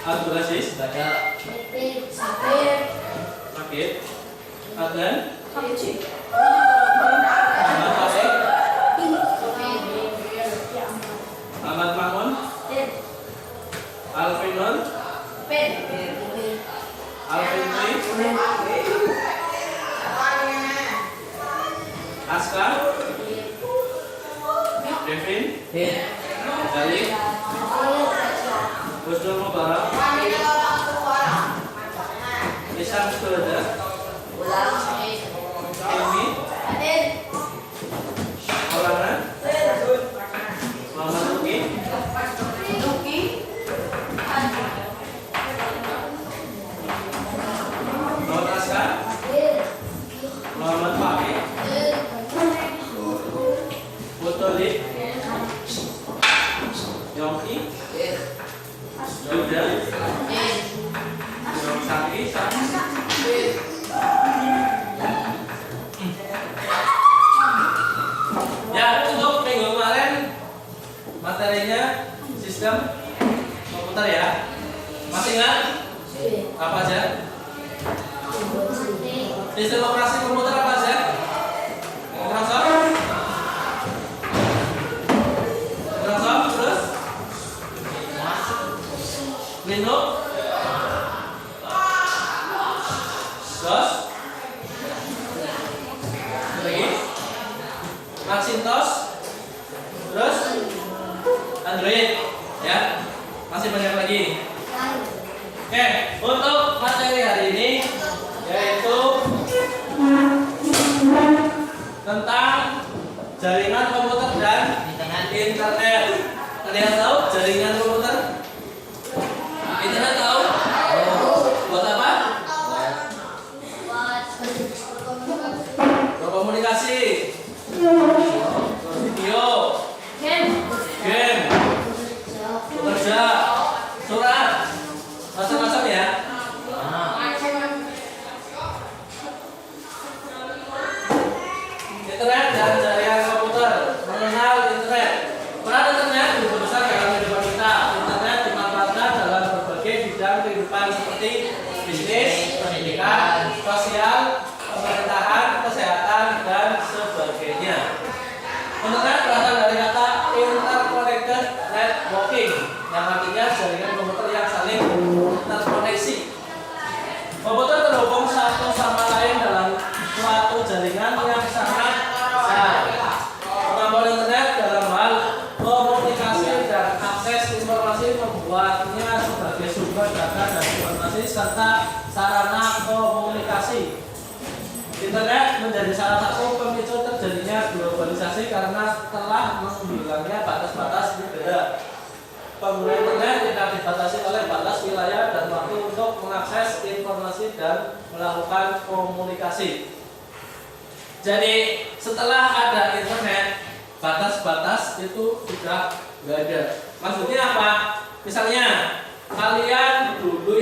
Abdulaziz Baca. Makib Adnan Sakit. Ahmad Taufik Ahmad Mamun Alvin Nur Alvin Dwi Aska Devin Galih Husnul Mubarak Isan Suhada Ilmi Maulana Muhammad Luki Muhammad Aska Muhammad Fakih Mutolib Yongki Yuda Sakti ya. Untuk minggu kemarin materinya sistem komputer ya, masih ingat apa aja? Sistem operasi komputer apa aja? Microsoft terus Linux, DOS, lagi Macintosh, terus Android ya, masih banyak lagi. Oke, untuk materi hari ini yaitu tentang jaringan komputer dan internet. Kalian tahu jaringan komputer? Internet tahu? Buat apa? Berkomunikasi, video, game, bekerja, surat, macam-macam ya. Internet dan jaringan komputer. Mengenal internet. Peran internet begitu besar dalam kehidupan kita. Internet dimanfaatkan dalam berbagai bidang kehidupan seperti bisnis, pendidikan, sosial, pemerintahan, kesehatan, dan sebagainya. Internet berasal dari kata interconnected networking, yang artinya jaringan komputer yang saling terkoneksi. Komputer terhubung satu sama lain dalam suatu jaringan yang sangat besar. Kemampuan internet dalam hal komunikasi dan akses informasi membuatnya sebagai sumber data dan informasi serta sarana komunikasi. Internet menjadi salah satu pemicu terjadinya globalisasi karena telah menghilangnya batas-batas negara. Pengguna internet tidak dibatasi oleh batas wilayah dan waktu untuk mengakses informasi dan melakukan komunikasi. Jadi setelah ada internet, batas-batas itu sudah nggak ada. Maksudnya apa? Misalnya kalian dulu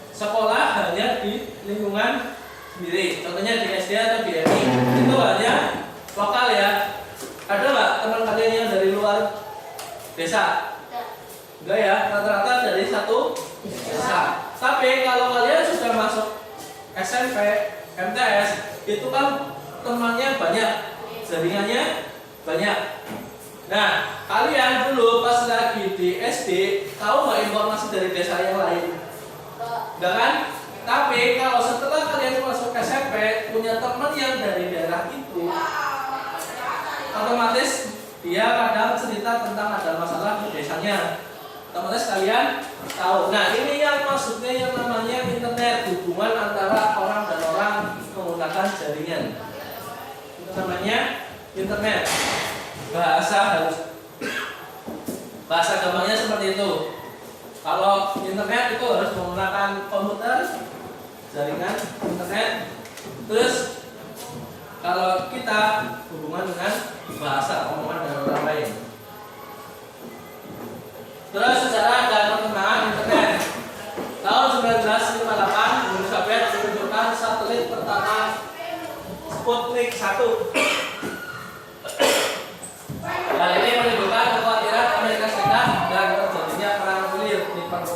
sekolah hanya di lingkungan sendiri, contohnya di SD atau di MI, itu hanya lokal ya. Ada nggak teman kalian yang dari luar desa? Enggak ya, rata-rata dari satu desa. Tapi kalau kalian sudah masuk SMP, MTS, itu kan temannya banyak, jaringannya banyak. Nah, kalian dulu pas lagi di SD, tahu nggak informasi dari desa yang lain? Enggak kan? Tapi kalau setelah kalian masuk SMP, punya teman yang dari daerah itu, otomatis dia kadang cerita tentang ada masalah di desanya. Otomatis kalian tahu. Nah, ini yang maksudnya yang namanya internet, hubungan antara orang dan orang menggunakan jaringan. Itu namanya internet. Bahasa gampangnya seperti itu. Kalau internet itu harus menggunakan komputer, jaringan internet. Terus kalau kita hubungan dengan bahasa, omongan dengan orang lain. Terus sejarah dan perkembangan internet. Tahun 1958, Uni Soviet meluncurkan satelit pertama Sputnik 1. Hal ini menimbulkan kekhawatiran Amerika Serikat dan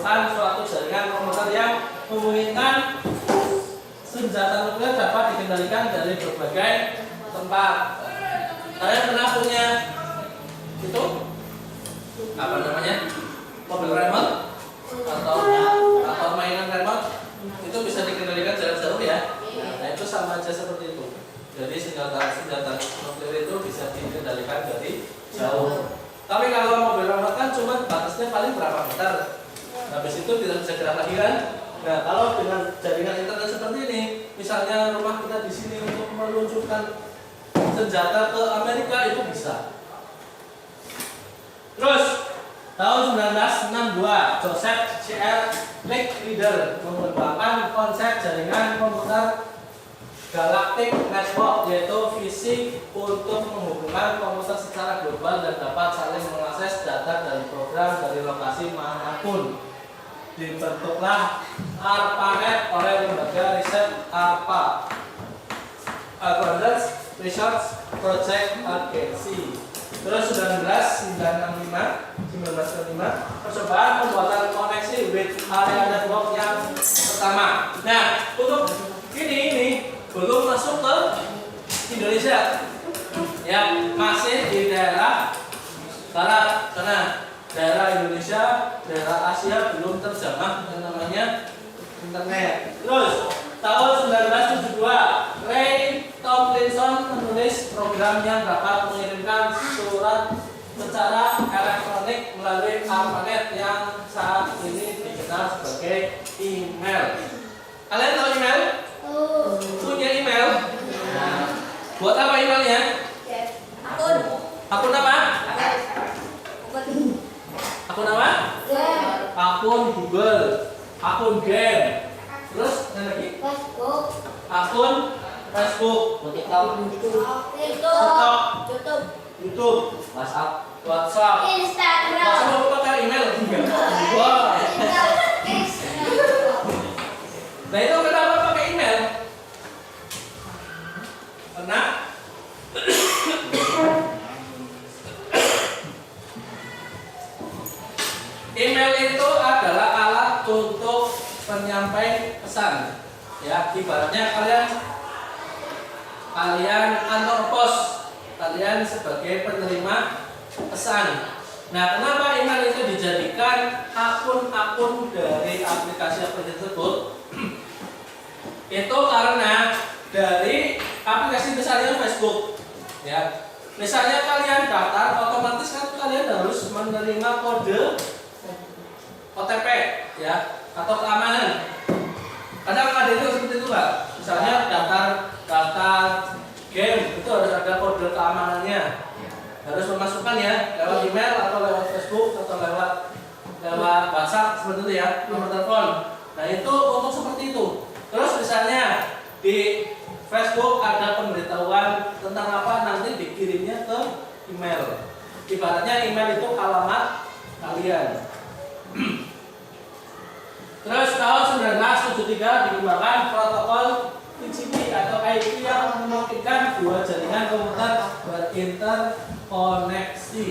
merupakan suatu jaringan komputer yang memungkinkan senjata nuklir dapat dikendalikan dari berbagai tempat. Kalian pernah punya itu apa namanya, mobil remote atau mainan remote itu bisa dikendalikan jarak jauh ya. Nah itu sama aja seperti itu. Jadi senjata nuklir itu bisa dikendalikan dari jauh. Tapi kalau mobil remote kan cuma batasnya paling berapa meter. Habis itu tidak bisa gerak lagi kan. Nah kalau dengan jaringan internet seperti ini, misalnya rumah kita di sini untuk meluncurkan senjata ke Amerika itu bisa. Terus tahun 1962 Joseph C.R. Leader mengembangkan konsep jaringan komputer Galactic Network, yaitu visi untuk menghubungkan komputer secara global dan dapat saling mengakses data dan program dari lokasi manapun. Dibentuklah ARPANET oleh lembaga riset ARPA, Advanced Research Project Agency. Terus 1995 percobaan pembuatan koneksi with area network yang pertama. Nah untuk ini belum masuk ke Indonesia, ya masih di daerah barat karena daerah Indonesia, daerah Asia belum terjamah yang namanya internet. Terus tahun 1972 Ray Tomlinson menulis program yang dapat mengirimkan surat secara elektronik melalui ARPANET yang saat ini dikenal sebagai email. Kalian tahu email? Punya email? Nah, buat apa emailnya? Akun apa? Akun apa? Akun Google, akun game. Terus yang lagi? Akun Facebook, TikTok, YouTube, WhatsApp, Instagram. WhatsApp mau pakai email? Enggak. Wah. Nah itu kenapa pakai email? Karena email itu adalah alat untuk penyampaian pesan. Ya, ibaratnya kalian kantor pos, kalian sebagai penerima pesan. Nah, kenapa email itu dijadikan akun-akun dari aplikasi tersebut? Itu karena dari aplikasi misalnya Facebook, ya. Misalnya kalian daftar, otomatis kan kalian harus menerima kode OTP, ya, atau keamanan. Kadang ada itu seperti itu, Pak. Misalnya daftar game itu harus ada kode keamanannya. Harus memasukkan ya lewat email atau lewat Facebook atau lewat WhatsApp seperti itu ya, nomor telepon. Nah itu untuk seperti itu. Terus misalnya di Facebook ada pemberitahuan tentang apa, nanti dikirimnya ke email. Ibaratnya email itu alamat kalian. Terus tahun 1973 dikembangkan protokol TCP atau IP yang memungkinkan dua jaringan komputer berinterkoneksi.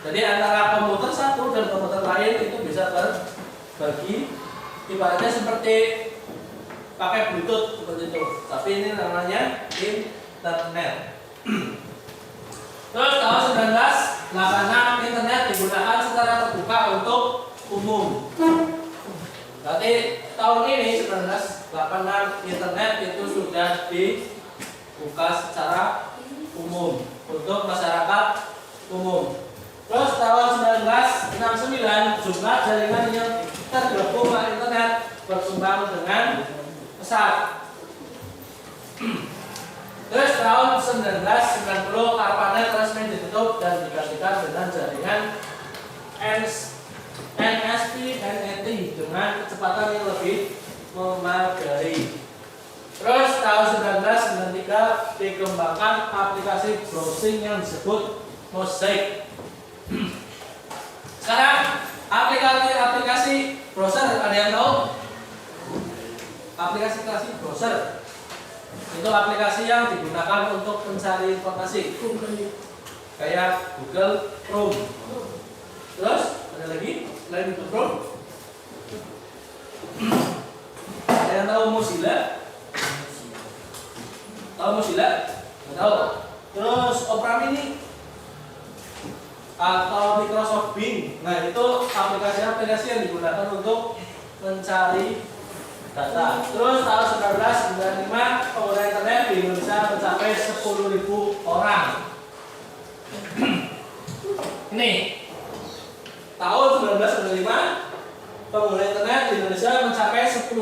Jadi antara komputer satu dan komputer lain itu bisa berbagi, ibaratnya seperti pakai Bluetooth seperti itu. Tapi ini namanya internet. Terus tahun 1986 internet digunakan secara terbuka untuk umum. Berarti tahun ini 1986 internet itu sudah dibuka secara umum untuk masyarakat umum. Terus tahun 1969 jumlah jaringan yang tergabung ke internet berkembang dengan pesat. Terus tahun 1990 ARPANET resmi ditutup dan digantikan dengan jaringan NSP/NET dengan kecepatan yang lebih memadai. Terus tahun 1993 dikembangkan aplikasi browsing yang disebut Mosaic. Sekarang aplikasi browser, ada yang tahu? Aplikasi browser itu aplikasi yang digunakan untuk mencari informasi, kayak Google Chrome. Terus ada lagi selain Google Chrome? Ada yang tahu Mozilla? Tahu Mozilla? Nggak tahu. Terus Opera Mini atau Microsoft Bing. Nah, itu aplikasi-aplikasi yang digunakan untuk mencari data. Terus tahun 1995 pengguna internet di Indonesia mencapai 10.000 orang. Ini tahun 1995 pengguna internet di Indonesia mencapai 10.000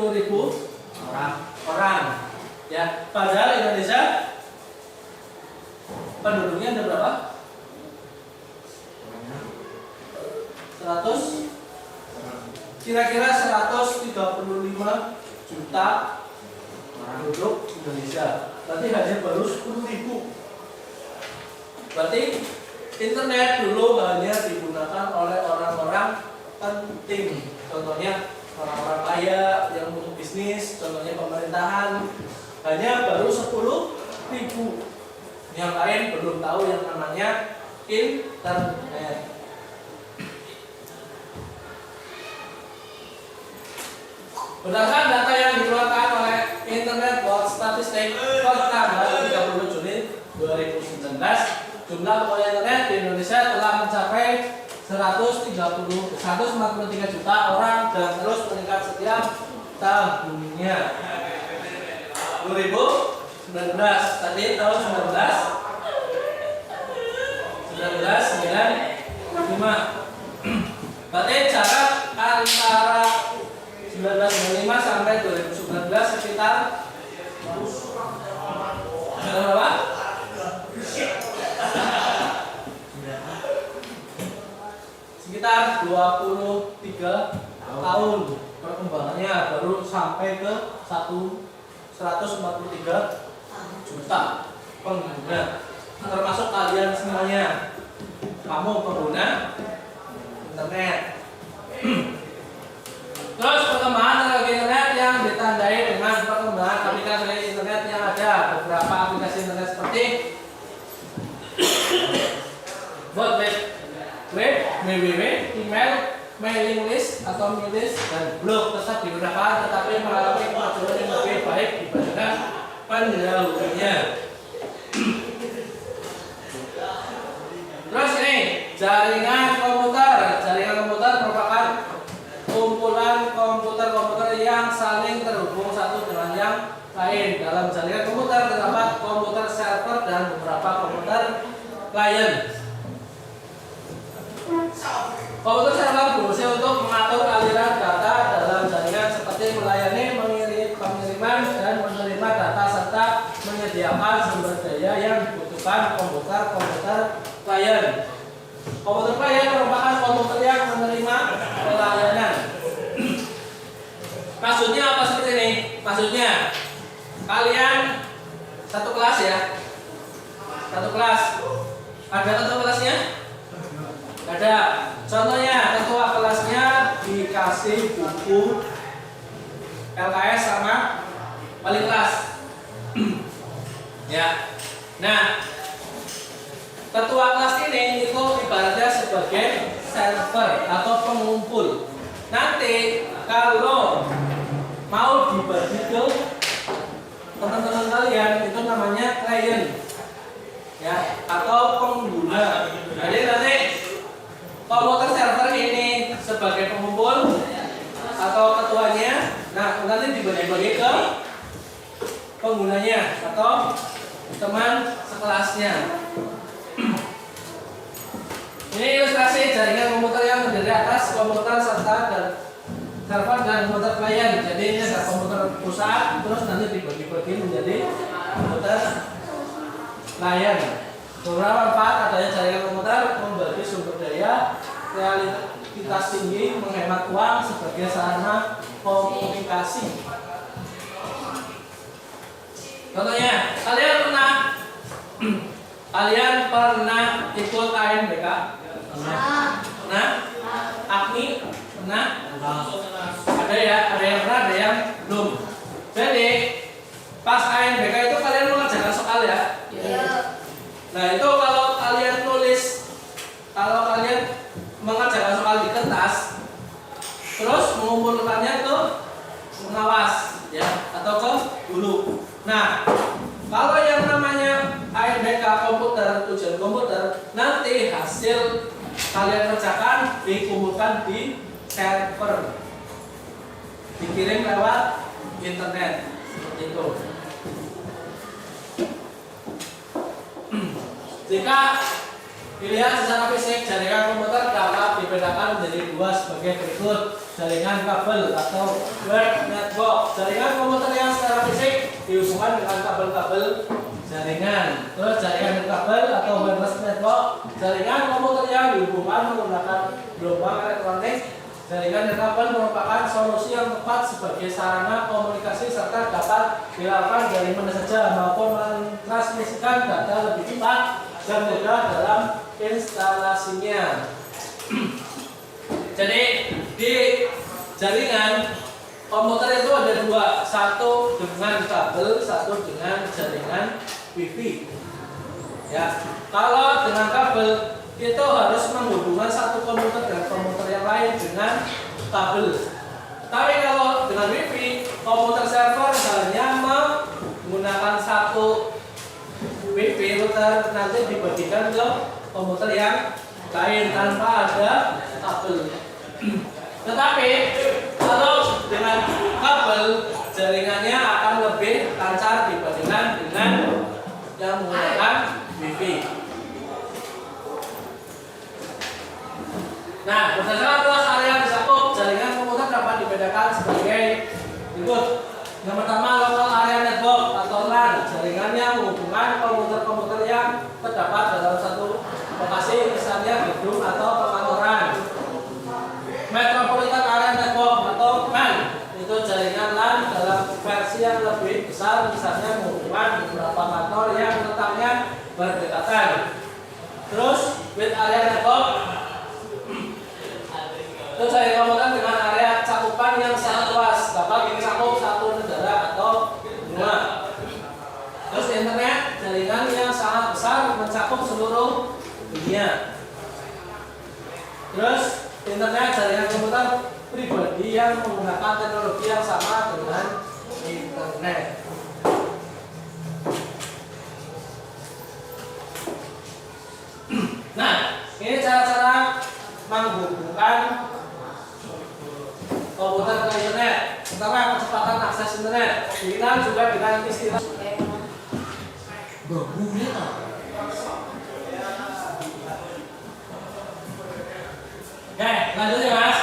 orang. Ya, padahal Indonesia penduduknya ada berapa? 100, kira-kira 135 juta penduduk Indonesia. Berarti hanya baru 10.000. Berarti internet dulu hanya digunakan oleh orang-orang penting. Contohnya orang-orang kaya yang untuk bisnis, contohnya pemerintahan. Hanya baru 10.000. Yang lain belum tahu yang namanya internet. Berdasarkan data yang dikeluarkan oleh Internet World Statistics per tanggal 30 Juni 2019, jumlah pengguna internet di Indonesia telah mencapai 143 juta orang dan terus meningkat setiap tahunnya. 2019 tadi tahun 1995. Berarti jarak antara 1995 sampai 2019 sekitar berapa? Sekitar 23 tahun perkembangannya baru sampai ke 143 juta pengguna, termasuk kalian semuanya, kamu pengguna internet. Terus perkembangan teknologi internet yang ditandai dengan perkembangan aplikasi internet yang ada. Beberapa aplikasi internet seperti web, www, email, mailing list atau milis dan blog tetap digunakan, tetapi mengalami kemajuan yang lebih baik dibandingkan pendahulunya. Terus ini jaringan komputer. Jaringan komputer merupakan kumpulan komputer-komputer yang saling terhubung satu dengan yang lain. Dalam jaringan komputer terdapat komputer server dan beberapa komputer klien. Komputer server berfungsi untuk mengatur aliran data dalam jaringan seperti melayani pengiriman dan menerima data serta menyediakan sumber daya yang dibutuhkan komputer klien. Komputer klien merupakan komputer yang menerima pelayanan. Maksudnya apa seperti ini? Maksudnya kalian satu kelas ya, satu kelas. Ada ketua kelasnya? Ada. Contohnya ketua kelasnya dikasih buku LKS sama wali kelas. Ya. Nah, ketua kelas ini itu ibaratnya sebagai server atau pengumpul. Nanti kalau mau dibagi ke teman-teman kalian itu namanya klien, ya, atau pengguna. Jadi nanti komputer server ini sebagai pengumpul atau ketuanya, nah nanti dibagi-bagi ke penggunanya atau teman sekelasnya. Ini ilustrasi jaringan komputer yang terdiri atas komputer serta dan server dan komputer klien. Jadi ini ada komputer pusat, terus nanti dibagi-bagi menjadi komputer klien. Beberapa manfaat adanya jaringan komputer: membagi sumber daya, realitas tinggi, menghemat uang sebagai sarana komunikasi. Contohnya, kalian pernah ikut KNBK? Pernah? AKMI? Pernah? Ada ya, ada yang pernah, ada yang belum. Jadi pas KNBK itu kalian mengerjakan soal ya? Nah itu kalau kalian tulis, kalau kalian mengerjakan soal di kertas, terus mengumpulkannya ke pengawas ya atau ke guru. Nah, kalau yang namanya ANBK komputer, ujian komputer, nanti hasil kalian kerjakan dikumpulkan di server, dikirim lewat internet seperti itu. Jika dilihat secara fisik, jaringan komputer dapat dibedakan menjadi dua sebagai berikut: jaringan kabel atau wire network. Jaringan komputer yang secara fisik dihubungkan dengan kabel-kabel jaringan. Terus jaringan kabel atau wireless network, jaringan komputer yang dihubungkan menggunakan gelombang elektronik. Jaringan kabel merupakan solusi yang tepat sebagai sarana komunikasi serta dapat dilakukan dari mana saja maupun mentransmisikan data lebih cepat dan mudah dalam instalasinya. Jadi di jaringan komputer itu ada dua, satu dengan kabel, satu dengan jaringan wifi. Ya, kalau dengan kabel itu harus menghubungkan satu komputer dengan komputer yang lain dengan kabel. Tapi kalau dengan wifi, komputer server hanya menggunakan satu wifi router, nanti dibagikan ke komputer yang lain tanpa ada kabel. Tetapi kalau dengan kabel, jaringannya akan lebih lancar dibandingkan dengan yang menggunakan wifi. Nah, berdasarkan luas area yang dicakup, jaringan komputer dapat dibedakan sebagai berikut. Yang pertama, local area network atau LAN. Jaringannya menghubungkan komputer-komputer yang terdapat dalam satu lokasi, misalnya gedung atau perkantoran. Metropolitan area network atau MAN, itu jaringan LAN dalam versi yang lebih besar, misalnya menghubungkan beberapa kantor yang letaknya berdekatan. Terus, with area network itu jaringan komputer dengan area cakupan yang sangat luas, dapat mencakup satu negara atau benua. Terus internet, jaringan yang sangat besar mencakup seluruh dunia. Terus internet, jaringan komputer pribadi yang menggunakan teknologi yang sama dengan internet. Nah, ini cara-cara menghubungkan komputer ke internet. Pertama, kecepatan akses internet. Dikenal juga dengan istilah Oke, lanjut ya Mas.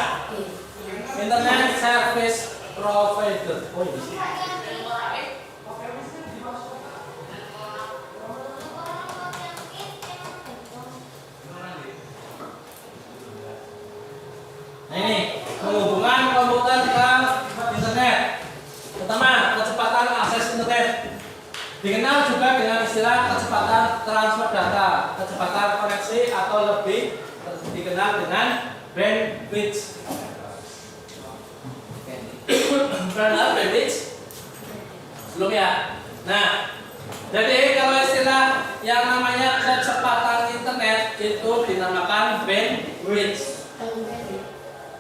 Internet Service Provider. Oh iya. Nah ini, penghubungan komputer ke internet. Pertama, kecepatan akses internet. Dikenal juga dengan istilah kecepatan transfer data, kecepatan koneksi atau lebih dikenal dengan bandwidth. Bandwidth belum ya. Nah, jadi kalau istilah yang namanya kecepatan internet itu dinamakan bandwidth.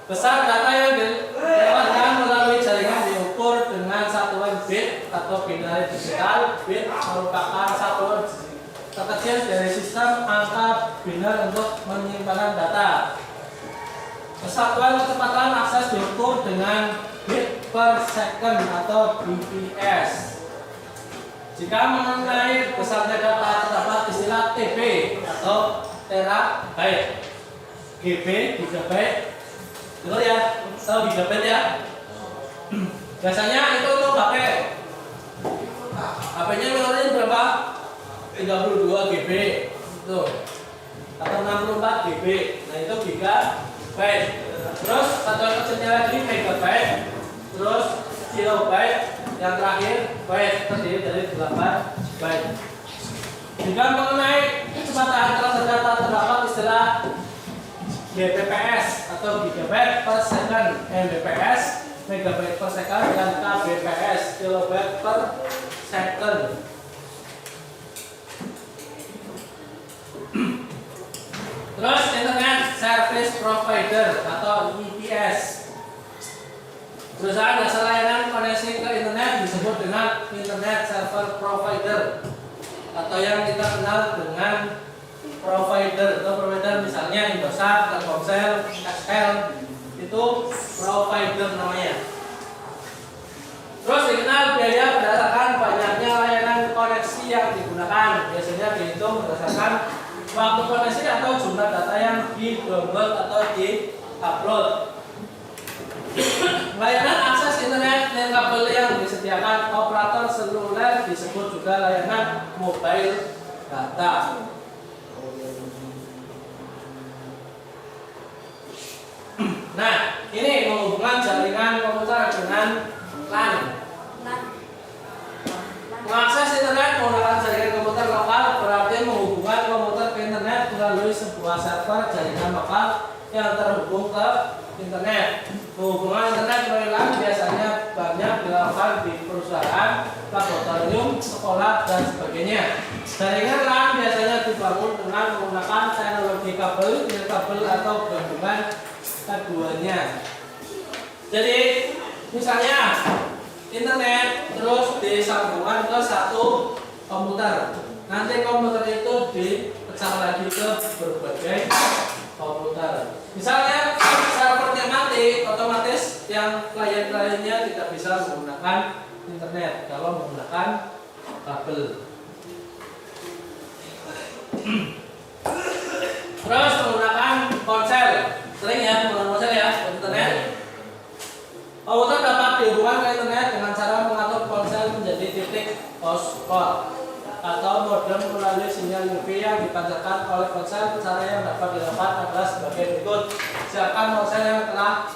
Besar data yang dilewatkan melalui jaringan diukur dengan satuan bit atau binary digital. Bit merupakan satuan terkecil dari sistem angka biner untuk menyimpan data. Kesatuan kecepatan akses diukur dengan bit per second atau bps. Jika mengenai besarnya data terdapat istilah TB atau terabyte, GB gigabyte. Dengar ya, tahu gigabyte ya? Biasanya itu untuk pakai HP-nya memorinya berapa? 32 GB itu atau 64 GB. Nah itu gigabyte. Terus satuan kecilnya lagi megabyte. Terus kilobyte. Yang terakhir byte, terdiri dari 8 byte. Jika mengenai kecepatan transfer data terdapat istilah Gbps atau gigabyte per second, Mbps megabyte per second, dan kbps kilobyte per second. Terus Internet Service Provider atau IPS. Perusahaan jasa layanan koneksi ke internet disebut dengan internet server provider atau yang kita kenal dengan provider. Atau provider misalnya Indosat, Telkomsel, XL, itu provider namanya. Terus dikenal biaya berdasarkan banyaknya layanan koneksi yang digunakan. Biasanya dihitung berdasarkan waktu koneksi atau jumlah data yang di-download atau di-upload. Layanan akses internet dan kabel yang disediakan operator seluler disebut juga layanan mobile data. Nah, ini menghubungkan jaringan komputer dengan LAN. Mengakses internet menggunakan jaringan komputer lokal berarti menghubungkan komputer ke internet melalui sebuah server jaringan lokal yang terhubung ke internet. Hubungan internet melalui LAN biasanya banyak dilakukan di perusahaan, laboratorium, sekolah, dan sebagainya. Jaringan LAN biasanya dibangun dengan menggunakan teknologi kabel, kabel atau gabungan keduanya. Jadi, misalnya internet terus disambungkan ke satu komputer. Nanti komputer itu dipecah lagi ke berbagai komputer. Misalnya servernya mati, otomatis yang klien-kliennya tidak bisa menggunakan internet kalau menggunakan kabel. Terus menggunakan ponsel, sering ya menggunakan ponsel ya, internet. Komputer dapat dihubungkan ke internet dengan cara mengatur ponsel menjadi titik hotspot atau modem melalui sinyal UV yang dipancarkan oleh ponsel. Cara yang dapat dilakukan adalah sebagai berikut. Siapkan ponsel yang telah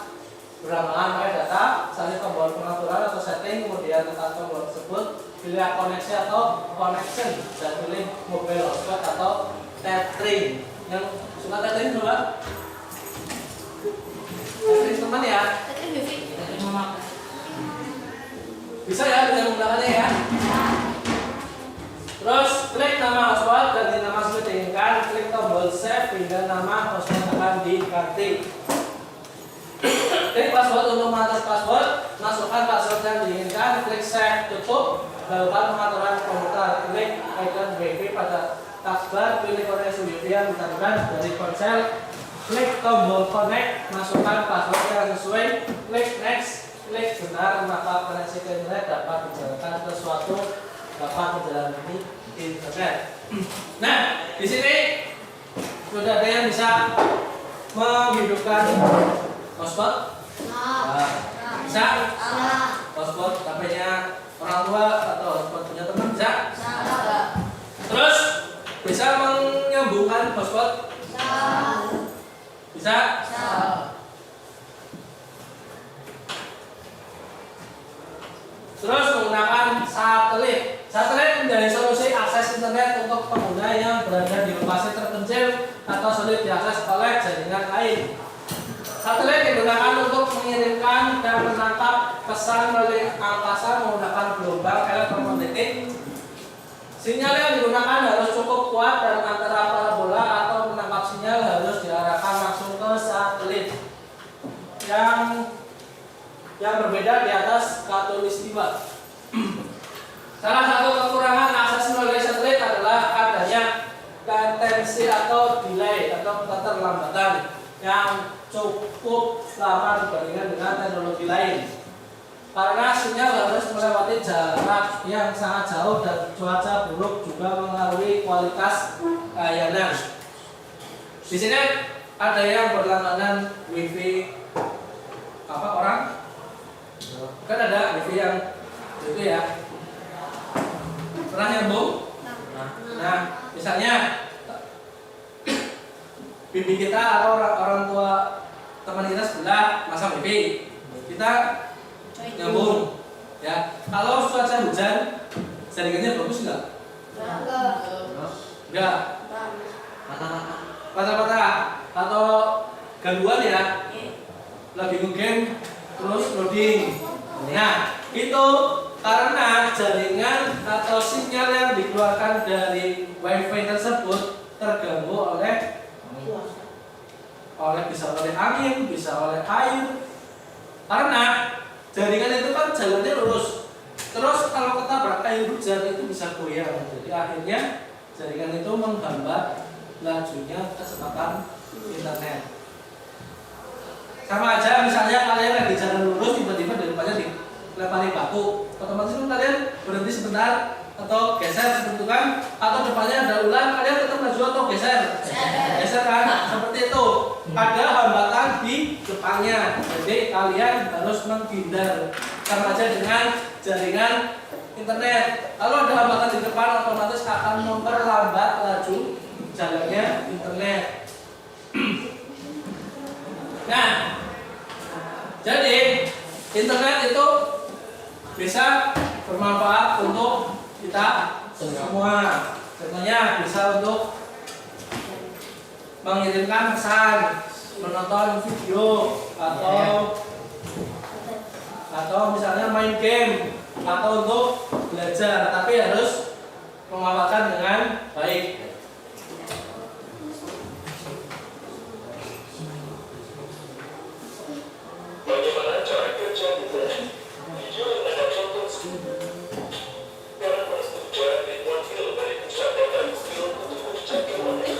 berlangganan pakai data, salin tombol pengaturan atau setting, kemudian tekan tombol tersebut, pilih koneksi atau connection, dan pilih mobile hotspot atau tethering. Yang suka tethering coba? Tethering teman ya? Bisa ya, bisa menggunakannya ya. Terus klik nama hotspot, ganti nama sesuai diinginkan, klik tombol save hingga nama hotspot akan diganti. Klik password untuk mengatur password, masukkan password yang diinginkan, klik save, tutup, lakukan pengaturan komputer, klik icon WiFi pada taskbar, pilih koneksi WiFi yang ditambahkan dari ponsel, klik tombol connect, masukkan password yang sesuai, klik next, klik benar, maka koneksi ke internet dapat dijalankan sesuatu dapat menjalani internet. Nah, di sini sudah ada yang bisa menghidupkan hotspot. Bisa? Hotspot HP-nya orang tua atau hotspot punya teman bisa? Terus bisa menyambungkan hotspot? Bisa? Terus menggunakan satelit. Satelit menjadi solusi akses internet untuk pengguna yang berada di lokasi terpencil atau sulit diakses oleh jaringan lain. Satelit digunakan untuk mengirimkan dan menangkap pesan melalui angkasa menggunakan gelombang elektromagnetik. Sinyal yang digunakan harus cukup kuat dan antara parabola atau menangkap sinyal harus diarahkan langsung ke satelit. Yang berbeda di atas khatulistiwa. Salah satu kekurangan akses melalui satelit adalah adanya latensi atau delay atau keterlambatan yang cukup lama dibandingkan dengan teknologi lain. Karena sinyal harus melewati jarak yang sangat jauh dan cuaca buruk juga mengaruhi kualitas layanan. Di sini ada yang berlangganan WiFi orang? Kan ada WiFi yang itu ya. Pernah nyambung? Nah, misalnya bibi kita atau orang tua teman kita sebelah masang WiFi, kita nyambung, ya. Kalau cuaca hujan, jaringannya bagus nggak? Enggak. Patah-patah atau gangguan ya? Lagi nge-game terus loading. Nah, itu karena jaringan atau sinyal yang dikeluarkan dari WiFi tersebut terganggu oleh bisa oleh angin, bisa oleh air. Karena Terus kalau ketabrak air hujan itu bisa goyang. Jadi akhirnya jaringan itu menghambat lajunya kecepatan internet. Sama aja misalnya kalian lagi jalan lurus tiba-tiba di depannya dilempari batu, otomatis kan kalian berhenti sebentar atau geser seperti itu kan, atau depannya ada ular kalian tetap maju atau geser kan, seperti itu. Ada hambatan di depannya, jadi kalian harus menghindar. Sama aja dengan jaringan internet. Kalau ada hambatan di depan, otomatis akan memperlambat laju jalannya internet. Nah, jadi internet itu bisa bermanfaat untuk kita semua. Contohnya bisa untuk mengirimkan pesan, menonton video, atau misalnya main game, atau untuk belajar, tapi harus memanfaatkan dengan baik. Bagaimana cara kerja internet? Video yang Anda tonton sekarang menempuh jarak ribuan kilo dari pusat data Google untuk menjangkau Anda.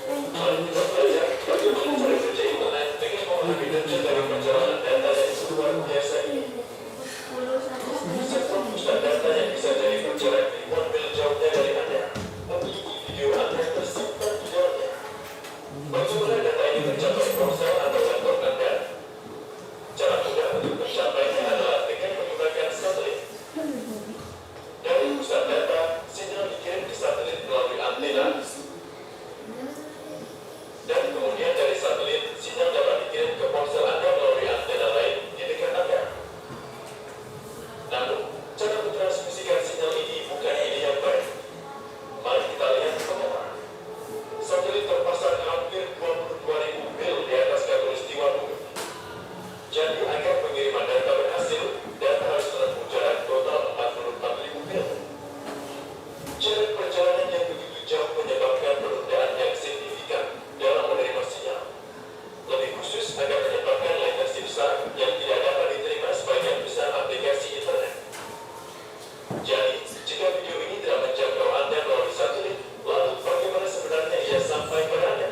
Mari kita belajar bagaimana cara kerja internet dengan memahami data dari perjalanan data yang luar biasa ini. Server pusat data yang bisa jadi berjarak ribuan mil jauhnya dari Anda memiliki video Anda tersimpan di dalamnya. Bagaimana data ini tercapai ponsel atau laptop Anda? Cara mudah untuk mencapainya adalah dengan menggunakan satelit. Dari pusat data, sinyal dikirim ke satelit melalui antena, dan kemudian dari satelit, sinyal dapat dikirim ke ponsel Anda melalui antena lain di dekat Anda. Namun, cara mentransmisikan sinyal ini bukan ide yang baik. Mari kita lihat mengapa. Satelit terpasang hampir 22.000 mil di atas khatulistiwa bumi. Jadi agar pengiriman data berhasil, data harus menempuh jarak total 44.000 mil. Jarak perjalanan yang begitu jauh menyebabkan penundaan yang signifikan dalam menerima sinyal. Lebih khusus akan menyebabkan latensi besar yang tidak dapat diterima sebagian besar aplikasi internet. Jadi, jika video ini tidak menjangkau Anda melalui satelit, lalu bagaimana sebenarnya ia sampai pada Anda?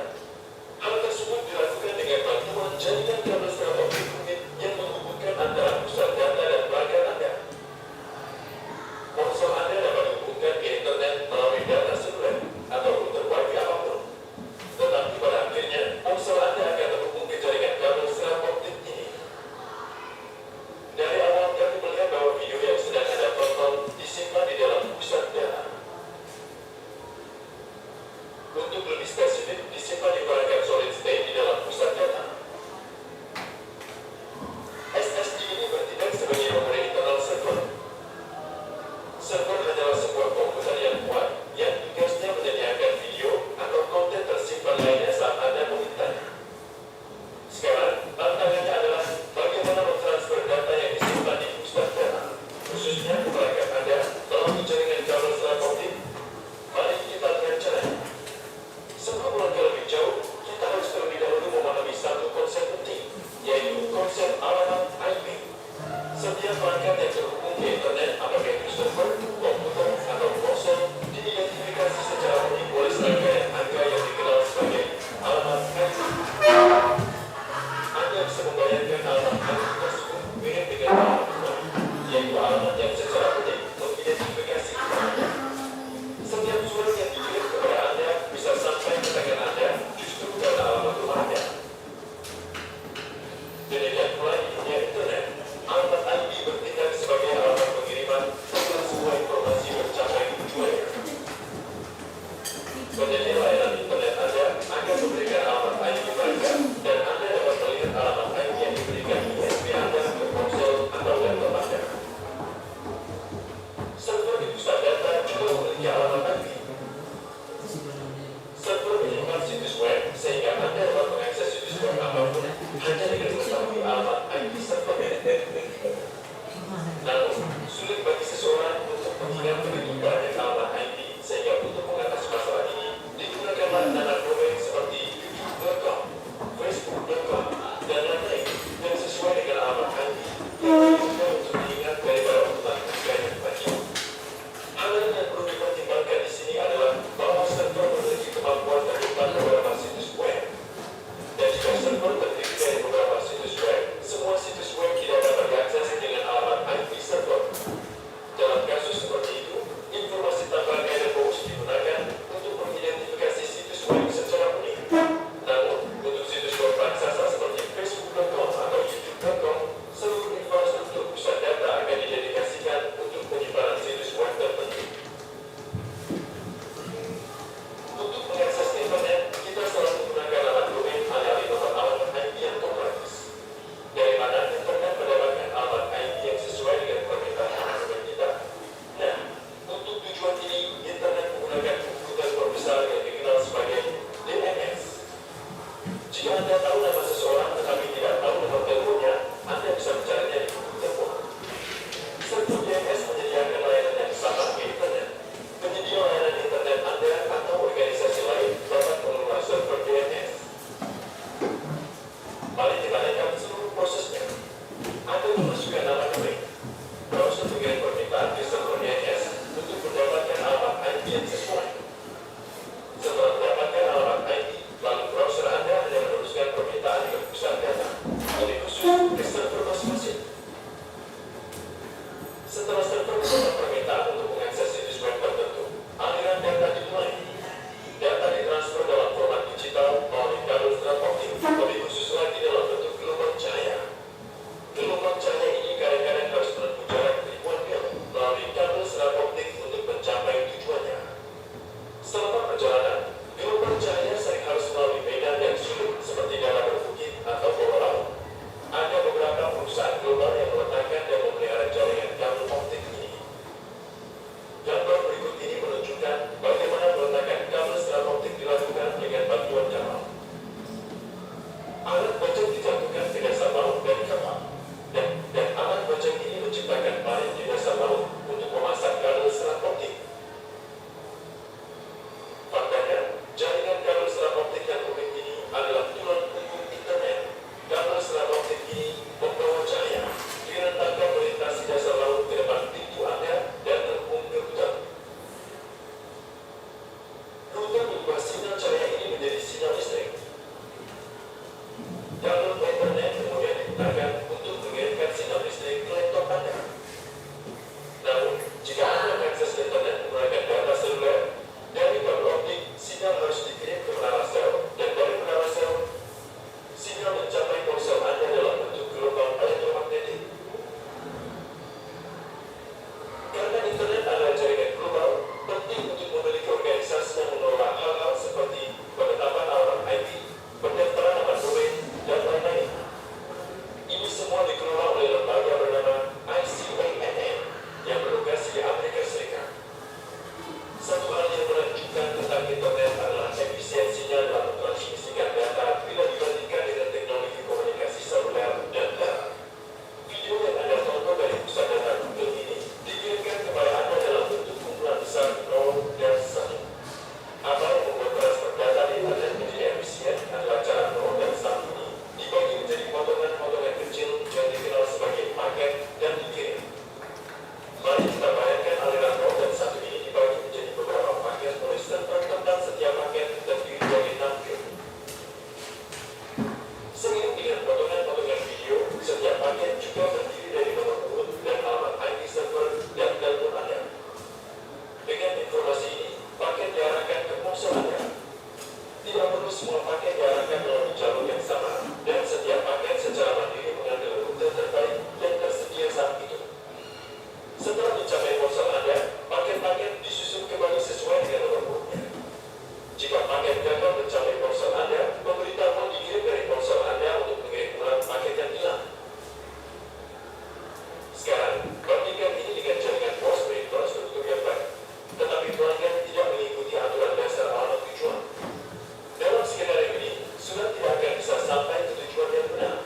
Hal tersebut dilakukan dengan bantuan jaringan kabel serat optik rumit yang menghubungkan antara pusat data dan pelanggan Anda. Ponsel Anda dapat dihubungkan ke internet melalui data seluler atau router wifi apapun. Tetapi pada akhirnya, ponsel Anda akan terhubung ke jaringan kabel serat optik ini. Dari awal kami melihat bahwa video yang sedang Anda tonton disimpan di dalam pusat data. Untuk lebih spesifik, disimpan di perangkat solid state di dalam pusat data. SSD ini bertindak sebagai memori internal server. Server adalah sebuah komputer yang kuat yang tugasnya menyediakan video atau konten tersimpan lainnya saat Anda memintanya. Sekarang, tantangannya adalah bagaimana mentransfer data yang disimpan di pusat data, khususnya ke perangkat Anda melalui jaringan kabel serat optik. Mari kita lihat caranya. Sebelum melangkah lebih jauh, kita harus terlebih dahulu memahami satu konsep penting, yaitu konsep alamat IP. Setiap perangkat yang terhubung ke internet, apakah itu server, komputer, atau ponsel, diidentifikasi secara unik oleh serangkaian angka yang dikenal sebagai alamat IP. Anda bisa membayangkan alamat IP tersebut mirip dengan alamat rumah, yaitu alamat yang secara unik mengidentifikasi Anda. Setiap surat yang dikirim kepada Anda bisa sampai ke tangan Anda justru karena alamat rumah Anda. Demikian pula di dunia internet, alamat IP bertindak sebagai alamat pengiriman agar sebuah informasi mencapai tujuannya. Penyedia layanan internet Anda akan memberikan alamat IP perangkat, dan Anda dapat melihat alamat IP yang diberikan ISP Anda ke ponsel atau laptop Anda. Server di pusat data juga memiliki alamat IP. Server menyimpan situs web sehingga Anda dapat mengakses situs web apapun hanya dengan mengetahui alamat IP server. Namun, sulit bagi seseorang untuk mengingat begitu banyak alamat IP, sehingga untuk mengatasi masalah ini digunakanlah nama domain seperti youtube.com, facebook.com, dan lain-lain yang sesuai dengan alamat IP yang mudah untuk diingat daripada Selama perjalanan, gelombang cahaya sering harus melalui medan yang sulit seperti dalam berbukit atau bawah laut. Ada beberapa perusahaan global yang meletakkan dan memelihara jaringan kabel optik ini. Gambar berikut ini menunjukkan bagaimana peletakan kabel serat optik dilakukan dengan bantuan kapal. Alat bajak dijatuhkan ke dasar laut dari kapal, dan alat bajak ini menciptakan parit di dasar laut untuk memasang kabel serat optik. Faktanya, jaringan kabel serat optik yang rumit ini adalah tulang punggung internet. Kabel serat optik ini membawa cahaya, direntangkan melintasi dasar laut ke depan pintu Anda dan terhubung ke router. Router mengubah sinyal cahaya ini menjadi sinyal listrik. Kabel internet kemudian digunakan untuk mengirimkan sinyal listrik ke laptop Anda. Namun, jika Anda mengakses internet menggunakan data seluler, dari kabel optik, sinyal harus dikirim ke menara sel, dan dari menara sel, sinyal mencapai ponsel Anda dalam bentuk gelombang elektromagnetik. Karena internet adalah jaringan global, penting untuk memiliki organisasi yang mengelola hal-hal seperti penetapan alamat IP, pendaftaran nama domain, dan lain-lain. Ini semua dikelola oleh lembaga bernama ICANN yang berlokasi di Amerika Serikat. Satu hal yang menunjukkan tentang internet adalah efisiensinya dalam mentransmisikan data bila dibandingkan dengan teknologi komunikasi seluler dan darat. Video yang Anda tonton dari pusat data Google ini dikirimkan kepada Anda dalam bentuk kumpulan besar 0 dan 1. Apa yang membuat transfer data di internet menjadi efisien adalah cara 0 dan 1 ini dibagi menjadi potongan-potongan kecil yang dikenal sebagai paket dan dikirim. Mari kita bayangkan aliran 0 dan 1 ini dibagi menjadi beberapa paket oleh server tentang setiap paket terdiri dari 6 bit. Seiring dengan potongan-potongan video, setiap paket juga terdiri dari nomor urut dan alamat IP server dan telepon Anda. Dengan informasi ini, paket diarahkan ke ponsel Anda. Tidak perlu semua paket diarahkan melalui jalur yang sama, dan setiap paket secara mandiri mengambil rute terbaik yang tersedia saat itu. Setelah mencapai ponsel Anda, paket-paket disusun kembali sesuai dengan nomor urutnya. Jika paket gagal mencapai ponsel Anda, pemberitahuan dikirim dari ponsel Anda untuk mengirim ulang paket yang hilang. Sekarang, bandingkan ini dengan jaringan pos berinfrastruktur yang baik, tetapi pelanggan tidak mengikuti aturan dasar alamat tujuan. Dalam skenario ini, surat tidak akan bisa sampai ke tujuan yang benar.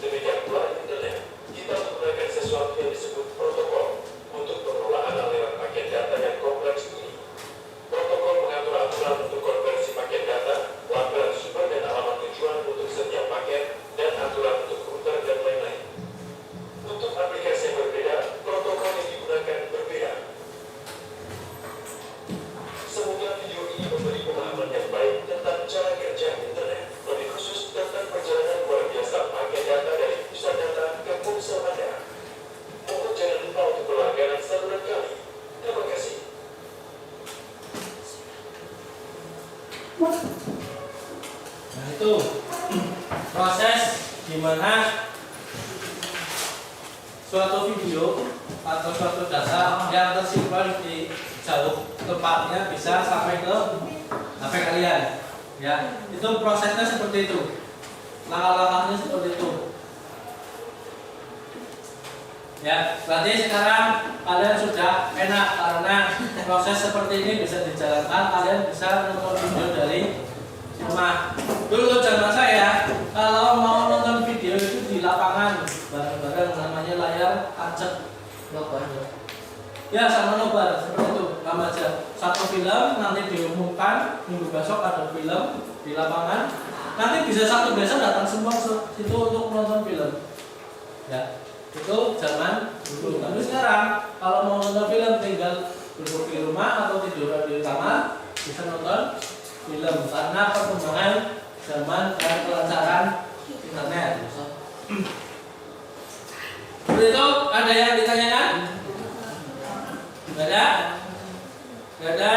Demikian pula internet. Kita menggunakan sesuatu yang disebut protokol untuk pengelolaan aliran paket data yang kompleks ini. Protokol mengatur aturan untuk konversi paket data, lampiran sumber dan alamat tujuan untuk setiap paket, dan aturan untuk router dan lain-lain. Untuk aplikasi yang berbeda, protokol yang digunakan berbeda. Semoga video ini memberi pemahaman yang baik tentang cara kerja internet, lebih khusus tentang perjalanan luar biasa paket data dari pusat data ke ponsel Anda. Mohon jangan lupa untuk berlangganan saluran kami. Terima kasih. Nah itu proses di mana suatu video atau suatu data yang tersimpan di jauh tempatnya bisa sampai ke HP kalian. Ya, itu prosesnya seperti itu. Langkah-langkahnya seperti itu. Ya, berarti sekarang kalian sudah enak karena proses seperti ini bisa dijalankan. Kalian bisa nonton video dari rumah. Dulu zaman saya, kalau mau nonton video itu di lapangan bareng-bareng, namanya layar tancap. Ya, sama nobar seperti itu. Sama aja. Satu film nanti diumumkan minggu besok ada film di lapangan. Nanti bisa satu desa datang semua ke situ untuk menonton film. Ya. Itu zaman dulu. Tapi sekarang kalau mau nonton film tinggal duduk di rumah atau tidur di kamar bisa nonton film karena perkembangan zaman dan kelancaran internet. Seperti itu, ada yang ditanyakan? Tidak ada? Tidak ada.